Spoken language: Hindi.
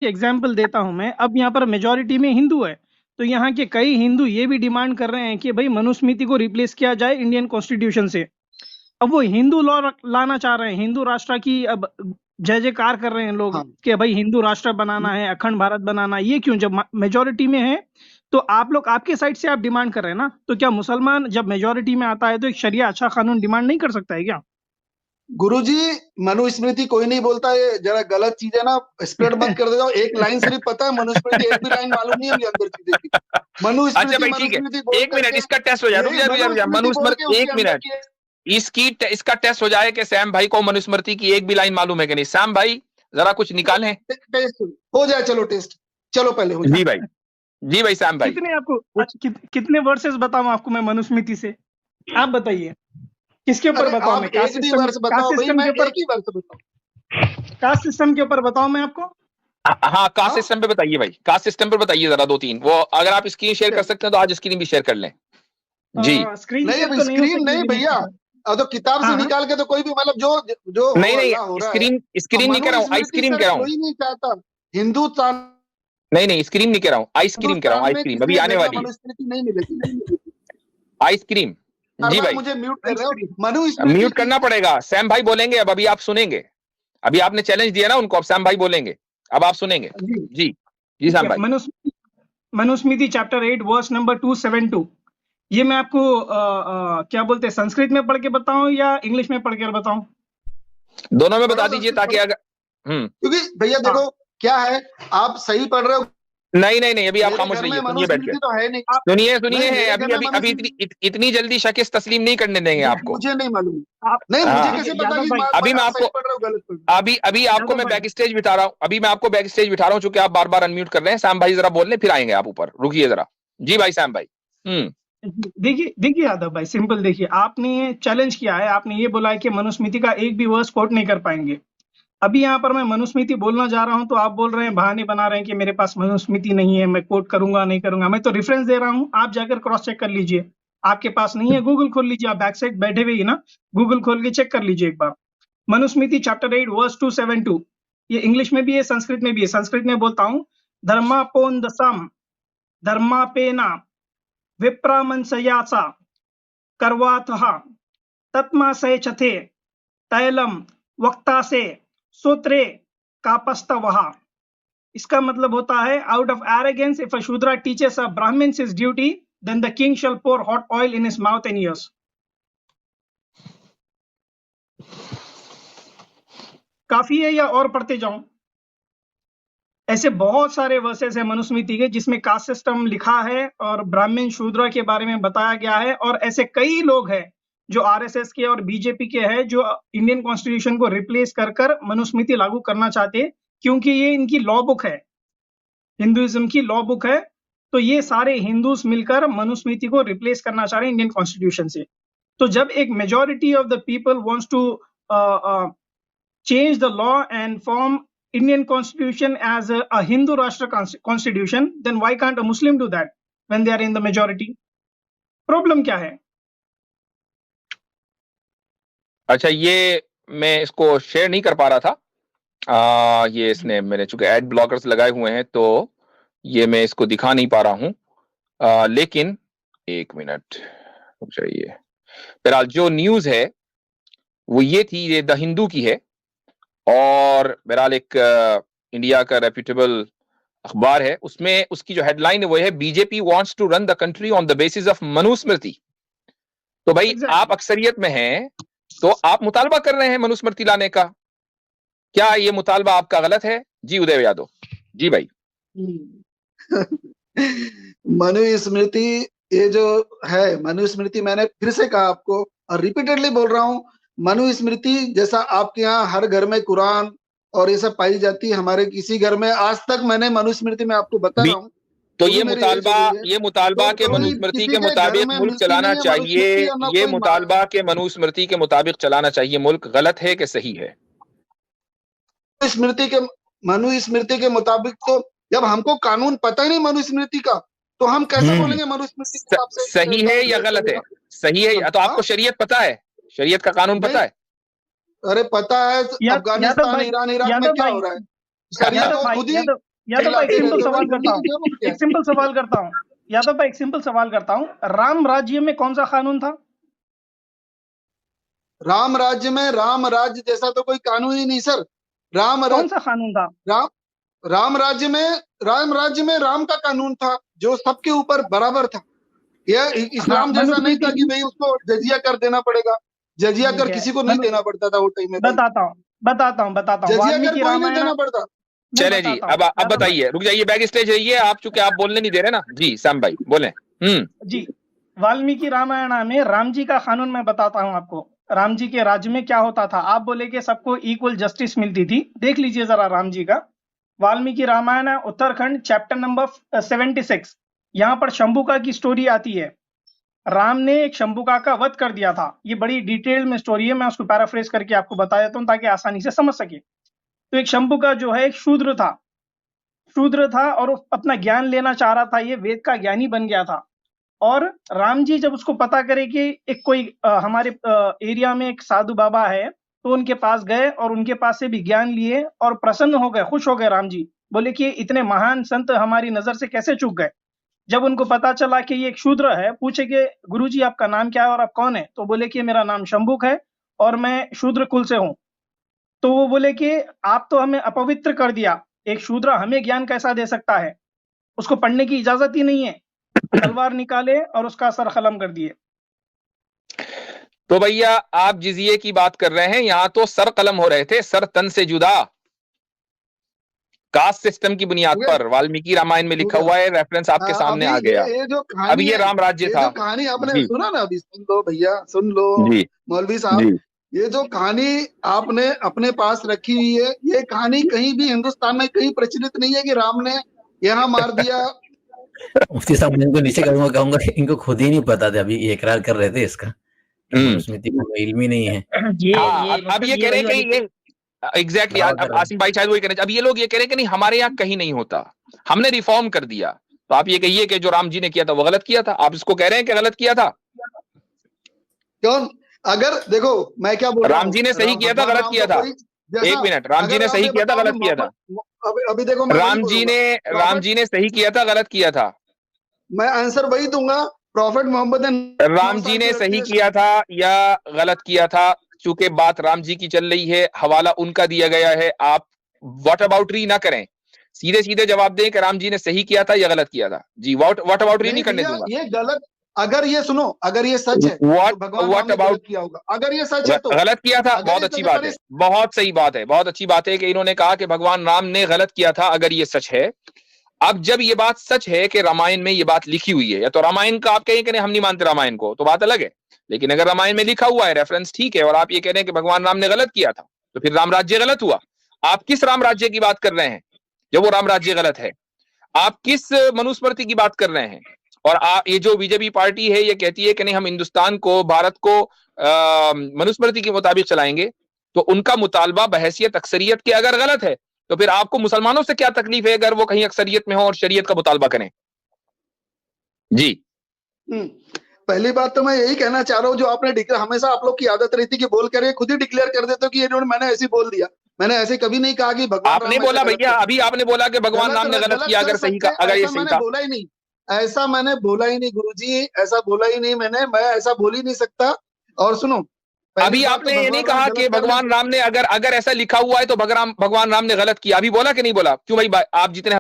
एग्जाम्पल देता हूं मैं। अब यहाँ पर मेजोरिटी में हिंदू है, तो यहाँ के कई हिंदू ये भी डिमांड कर रहे हैं कि भाई मनुस्मृति को रिप्लेस किया जाए इंडियन कॉन्स्टिट्यूशन से। अब वो हिंदू लॉ लाना चाह रहे हैं, हिंदू राष्ट्र की अब जय जयकार कर रहे हैं लोग हाँ कि भाई हिंदू राष्ट्र बनाना है, अखंड भारत बनाना है। ये क्यों, जब मेजोरिटी में है तो आप लोग, आपके साइड से आप डिमांड कर रहे हैं ना, तो क्या मुसलमान जब मेजोरिटी में आता है तो एक शरिया अच्छा कानून डिमांड नहीं कर सकता है क्या? गुरुजी, मनुस्मृति कोई नहीं बोलता, ये जरा गलत चीज है ना, स्प्रेड मत कर देता हूँ। एक लाइन सिर्फ पता है मनुस्मृति, एक भी लाइन मालूम नहीं है मुझे अंदर चीजें की। अच्छा मनुस्मृति भाई ठीक है, मनुस्मृति बोल एक मिनट करके, इसका टेस्ट हो जाए, रुक यही जा रुक जा रुक जा, मनुस्मृति बोल के मनुस्मृति, उसके एक अंदर मिनट, की इसका टेस्ट हो जाए कि सैम भाई को मनुस्मृति की एक भी लाइन मालूम है कि नहीं। सैम भाई जरा कुछ निकालें। टेस्ट हो जाए। चलो टेस्ट, चलो पहले हो जाए। जी भाई, जी भाई सैम भाई। कितने आपको कितने वर्सेस बताऊं आपको मैं मनुस्मृति से? आप बताइए किसके ऊपर अरे बताऊं आप मैं? एक भी वर्ष बताओ भाई, मैं एक ही वर्ष बताऊं। कास्ट सिस्टम के ऊपर बताऊं मैं आपको? हाँ, कास्ट हाँ सिस्टम पे बताइए भाई, कास्ट सिस्टम पे बताइए जरा दो तीन। वो अगर आप स्क्रीन शेयर कर सकते हैं तो आज स्क्रीन भी शेयर कर लें। जी स्क्रीन नहीं, शेयर अभी तो नहीं हो स्क्रीन नहीं सकती भैया, अब तो किताब से हाँ हाँ निकाल के तो कोई भी, मतलब जो जो नहीं हो नहीं, अल्लाह हो रहा है। स्क्रीन और स्क्रीन नहीं कह रहा हूँ, मनुस्मृति आइसक्रीम सर कह रहा हूँ। कोई नहीं चाहता, हिंदुस्तान नहीं नहीं, स्क्रीन नहीं कह रहा हूँ, आइसक्रीम कह रहा हूँ, हिंदुस्तान में आइसक्रीम अभी किसने आने भेजा वाली है, मनुस्मृति नहीं मिलेगी। आइसक्रीम। हर जी बार भाई, मुझे म्यूट कर रहे हो। आइसक्रीम। मनुस्मृति म्यूट की करना पड़ेगा। सैम भाई बोलेंगे अब, अभी आप सुनेंगे। अभी आपने चैलेंज दिया ना उनको, अब सैम भाई बोलेंगे, अब आप सुनेंगे। जी जी जी ठीक सैम है। भाई। Manusmriti chapter 8 verse number 272। ये मैं आपको क्या बोलते हैं, संस्कृत में पढ़ के बताऊं या इंग्लिश में पढ़ के बताऊं? दोनों में पढ़ो बता दीजिए संस्कृत ताकि पढ़ो, अगर क्योंकि भैया हाँ देखो क्या है, आप सही पढ़ रहे हो। नहीं नहीं नहीं, अभी आप मेरे खामोश घर में रहिए, सुनिए बैठ के। मनुस्मृति तो है नहीं। आप सुनिए सुनिए, नहीं, है मेरे अभी घर में अभी अभी मनुस्मृति इतनी जल्दी शकीस तस्लीम नहीं करने देंगे आपको। मुझे नहीं मालूम। आप नहीं, मुझे हाँ, कैसे देखिए पता यादव कि भाई, अभी मैं आप आपको सही पढ़ रहे हो गलत पढ़ रहे अभी अभी आपको यादव मैं भाई बैक स्टेज बिठा रहा हूँ, अभी मैं आपको बैक स्टेज बिठा रहा हूँ, चूंकि आप बार बार अनम्यूट कर रहे हैं। सैम भाई जरा बोल लें, फिर आएंगे आप ऊपर, रुकिए जरा। जी भाई सैम भाई। देखिए देखिए यादव भाई, सिंपल देखिए, आपने चैलेंज किया है, आपने ये बोला है कि मनुस्मृति का एक भी वर्स कोट नहीं कर पाएंगे। अभी यहाँ पर मैं मनुस्मृति बोलना जा रहा हूँ तो आप बोल रहे हैं, बहाने बना रहे हैं कि मेरे पास मनुस्मृति नहीं है, मैं कोट करूंगा नहीं करूंगा। मैं तो रेफरेंस दे रहा हूँ, आप जाकर क्रॉस चेक कर लीजिए। आपके पास नहीं है, गूगल खोल लीजिए, आप बैक साइड बैठे हुए ही ना, गूगल खोल के चेक कर लीजिए एक बार। मनुस्मृति चैप्टर 8 वर्स 272, ये इंग्लिश में भी है, संस्कृत में भी है। संस्कृत में बोलता हूँ, धर्मापोन्दसम धर्मापेना विप्रामंसयासा कर्वाथः तत्मासे चथे तैलम वक्तासे सूत्रे कापस्तवः। इसका मतलब होता है, out of arrogance if a Shudra teaches a Brahmin his duty, then the king shall pour hot oil in his mouth and ears. काफी है या और पढ़ते जाऊं? ऐसे बहुत सारे वर्सेस हैं मनुस्मृति के जिसमें कास्ट सिस्टम लिखा है और ब्राह्मण शूद्र के बारे में बताया गया है। और ऐसे कई लोग हैं जो आरएसएस के और बीजेपी के हैं जो इंडियन कॉन्स्टिट्यूशन को रिप्लेस कर कर मनुस्मृति लागू करना चाहते हैं, क्योंकि ये इनकी लॉ बुक है, हिंदुइज्म की लॉ बुक है। तो ये सारे हिंदूज मिलकर मनुस्मृति को रिप्लेस करना चाह रहे हैं इंडियन कॉन्स्टिट्यूशन से। तो जब एक majority of the people wants to change the law and form Indian constitution as a Hindu Rashtra constitution, then why can't a Muslim do that when they are in the majority? Problem क्या है? अच्छा, ये मैं इसको शेयर नहीं कर पा रहा था। ये इसने मेरे चूंकि एड ब्लॉकर्स लगाए हुए हैं तो ये मैं इसको दिखा नहीं पा रहा हूं। लेकिन एक मिनट रुक जाइए। फिलहाल जो न्यूज है वो ये थी, ये द हिंदू की है, और बहरहाल एक इंडिया का रेप्यूटेबल अखबार है। उसमें उसकी जो हेडलाइन है वो है, BJP wants to run the country on the basis of Manusmriti. तो भाई आप अक्सरियत में हैं, तो आप मुतालबा कर रहे हैं मनुस्मृति लाने का, क्या ये मुतालबा आपका गलत है? जी उदय यादव। जी भाई। मनुस्मृति, ये जो है मनुस्मृति, मैंने फिर से कहा आपको और रिपीटेडली बोल रहा हूँ, मनुस्मृति जैसा आपके यहाँ हर घर में कुरान और ये सब पाई जाती है, हमारे किसी घर में आज तक मैंने मनुस्मृति में आपको बता रहा हूँ। तो ये मुतालबा के मनुस्मृति के मुताबिक मुल्क चलाना चाहिए, ये मुतालबा के मनुस्मृति के मुताबिक चलाना चाहिए मुल्क, गलत है कि सही है? मनुस्मृति के मुताबिक तो जब हमको कानून पता ही नहीं मनुस्मृति का, तो हम कैसे बोलेंगे मनुस्मृति के हिसाब से सही है या गलत है? सही है तो आपको शरीयत पता है, शरीयत का कानून पता है? अरे पता है, अफगानिस्तान, ईरान, इराक में क्या हो रहा है, शरीयत तो खुद ही यादव भाई एक सिंपल सवाल करता हूँ, एक सिंपल सवाल करता हूँ यादव भाई, एक सिंपल सवाल करता हूँ, राम राज्य में कौन सा कानून था? राम राज्य में राम राज्य जैसा तो कोई कानून ही नहीं सर। कौन सा कानून था? राम राज्य में राम का कानून था जो सबके ऊपर बराबर था। यह इस्लाम जैसा नहीं था कि भाई उसको जजिया कर देना पड़ेगा। जजिया कर किसी को नहीं देना पड़ता था वो टाइम में। बताता हूँ जजिया कर कोई नहीं देना पड़ता। चले जी, अब बताइए, रुक जाइए, बैक स्टेज रहिए आप, चूंकि आप बोलने नहीं दे रहे ना जी। श्याम भाई बोले। जी, वाल्मीकि रामायण में राम जी का कानून मैं बताता हूँ आपको। राम जी के राज्य में क्या होता था? आप बोले कि सबको इक्वल जस्टिस मिलती थी। देख लीजिए जरा राम जी का वाल्मीकि रामायण उत्तराखंड चैप्टर नंबर 76। यहाँ पर शंभुका की स्टोरी आती है। राम ने एक शंभुका का वध कर दिया था। ये बड़ी डिटेल में स्टोरी है, मैं उसको पैराफ्रेज करके आपको बता देता हूँ ताकि आसानी से समझ सके। तो एक शंभुका जो है एक शूद्र था और अपना ज्ञान लेना चाह रहा था। ये वेद का ज्ञानी बन गया था। और राम जी जब उसको पता करे कि एक कोई हमारे एरिया में एक साधु बाबा है, तो उनके पास गए और उनके पास से भी ज्ञान लिए और प्रसन्न हो गए, खुश हो गए। राम जी बोले कि इतने महान संत हमारी नजर से कैसे चूक गए। जब उनको पता चला कि ये एक शूद्र है, पूछे कि गुरुजी आपका नाम क्या है और आप कौन है? तो बोले कि मेरा नाम शंभुक है और मैं शूद्र कुल से हूं। तो वो बोले कि आप तो हमें अपवित्र कर दिया, एक शूद्र हमें ज्ञान कैसा दे सकता है? उसको पढ़ने की इजाजत ही नहीं है। तलवार निकाले और उसका सर कलम कर दिए। तो भैया आप जिजिये की बात कर रहे हैं, यहां तो सर कलम हो रहे थे, सर तन से जुदा, कास्ट सिस्टम की बुनियाद पर। वाल्मीकि रामायण में लिखा हुआ है, रेफरेंस आपके सामने आ गया। ये जो कहानी अब ये राम राज्य था, कहानी आपने सुना ना, अभी सुन लो भैया, सुन लो मौलवी साहब। ये जो कहानी आपने अपने पास रखी हुई है, ये कहानी कहीं भी हिंदुस्तान में कहीं प्रचलित नहीं है कि राम ने यहाँ मार दिया। मुफ्ती साहब मैं इनको नीचे कहूंगा इनको खुद ही नहीं पता था, अभी ये इकरार कर रहे थे इसका, मनुस्मृति को इल्म ही नहीं है। अब ये कह रहे हैं कि ये एग्जैक्टली आसिम भाई शायद वही कह रहे हैं। अब ये लोग ये कह रहे हैं कि नहीं हमारे यहाँ कहीं नहीं होता, हमने रिफॉर्म कर दिया। तो आप ये कहिए कि जो राम जी ने किया था वो गलत किया था, आप इसको कह रहे हैं कि गलत किया था? क्यों? अगर देखो मैं क्या बोल रहा हूं, राम जी ने सही किया था गलत किया था? एक मिनट, राम जी ने सही किया था गलत किया था? अभी देखो राम जी ने सही किया था गलत किया था? मैं आंसर वही दूंगा, प्रॉफेट मोहम्मद ने राम जी ने सही किया था या गलत किया था? चूंकि बात राम जी की चल रही है, हवाला उनका दिया गया है, आप व्हाट अबाउटरी ना करें, सीधे सीधे जवाब दें कि राम जी ने सही किया था या गलत किया था। जी व्हाट अबाउटरी नहीं करने दूंगा। ये गलत, अगर ये सुनो, अगर ये सच है व्हाट अबाउट किया होगा, अगर ये सच है तो गलत किया था। बहुत अच्छी बात है, बहुत सही बात है, बहुत अच्छी बात है कि इन्होंने कहा कि भगवान राम ने गलत किया था, अगर ये सच है। अब जब ये बात सच है कि रामायण में ये बात लिखी हुई है, या तो रामायण का आप कहें कि नहीं हम नहीं मानते रामायण को, तो बात अलग है। लेकिन अगर रामायण में लिखा हुआ है, रेफरेंस ठीक है, और आप ये कह रहे हैं कि भगवान राम ने गलत किया था, तो फिर राम राज्य गलत हुआ। आप किस राम राज्य की बात कर रहे हैं जब वो राम राज्य गलत है? आप किस मनुस्मृति की बात कर रहे हैं? और ये जो बीजेपी पार्टी है ये कहती है कि नहीं हम हिंदुस्तान को, भारत को मनुस्मृति के मुताबिक चलाएंगे, तो उनका मुतालबा बहैसियत अक्सरियत के अगर गलत है, तो फिर आपको मुसलमानों से क्या तकलीफ है अगर वो कहीं अक्सरियत में हो और शरीयत का मुतालबा करें? जी पहली बात तो मैं यही कहना चाह रहा हूँ, जो आपने डिक्लेयर, हमेशा आप लोग की आदत रहती कि बोल कर खुद ही डिक्लेयर कर देते हो कि इन्होंने, मैंने ऐसे बोल दिया। मैंने ऐसे कभी नहीं कहा कि भगवान आपने बोला भैया, अभी आपने बोला कि भगवान राम ने गलत किया, अगर सही का, अगर ये सही था। बोला ही नहीं, ऐसा मैंने बोला ही नहीं गुरुजी, ऐसा बोला ही नहीं मैंने, मैं ऐसा बोल ही नहीं सकता। और सुनो, अभी आपने ये नहीं कहा कि भगवान राम ने, अगर ऐसा लिखा हुआ है तो भगवान राम ने गलत किया, अभी बोला कि नहीं बोला? क्यों भाई, आप जितने